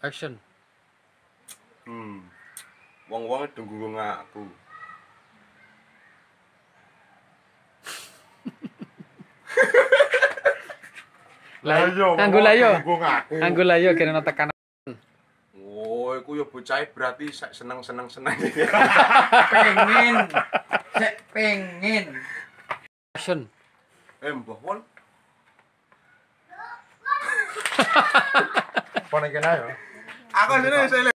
Action. Wong-wong tunggu ngaku. Anggo layo kene tekan. Oh, iku ya bocah berarti seneng-seneng. Pengen. Sek pengen. Action. Mbah Won. Pon iki ayo. Aku sini saya.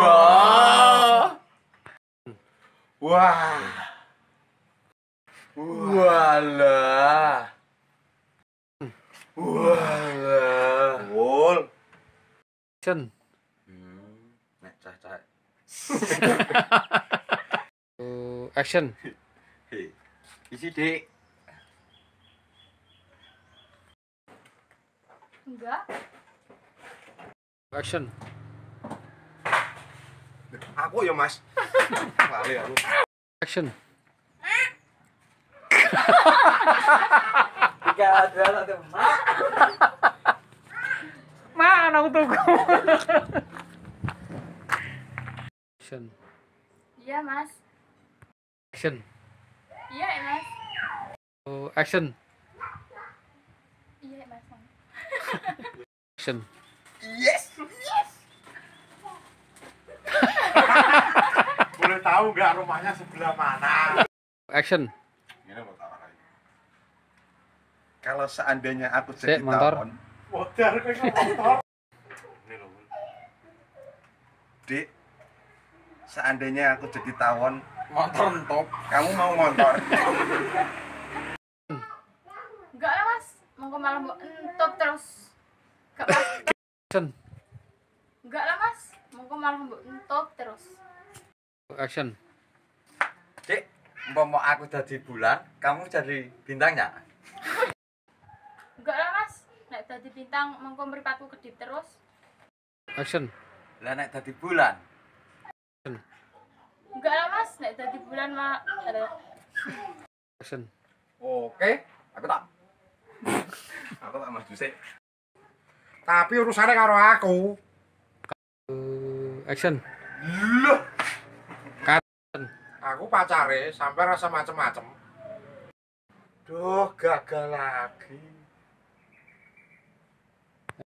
Wah. Wah. Walah. Walah. Wol. Action. Nek cah-cah. Action. Isi, Dik. Enggak. Action. Aku ya, Mas. Lali aku. Action. Tiga adalah tuh. Ma, anak tuku. Action. Iya, Mas. Action. Iya, Mas. Action. Iya, Mas. Action. Yes. Boleh tahu nggak rumahnya sebelah mana? Action. Ini mau tawaran. Kalau seandainya aku Sik, jadi motor. tawon, Modar kok motor. ini loh. Dik, seandainya aku jadi tawon, Motor top. kamu mau motor? Enggak lah, Mas. Mau ke malah entop terus. Enggak, Mas. Action. Enggak lah, Mas. Mau ke malah entop terus. Action. Dik, umpama aku jadi bulan, kamu jadi bintangnya. Enggak lah, Mas. Nek dadi bintang mengko mripatku kedip terus. Action. Lah nek jadi bulan, Enggak lah, Mas. Nek dadi bulan mah ada. Action. Oke, aku tak maju sih. Tapi urusannya karo aku. Action. Loh, Aku pacare sampai rasa macem-macem. duh gagal lagi.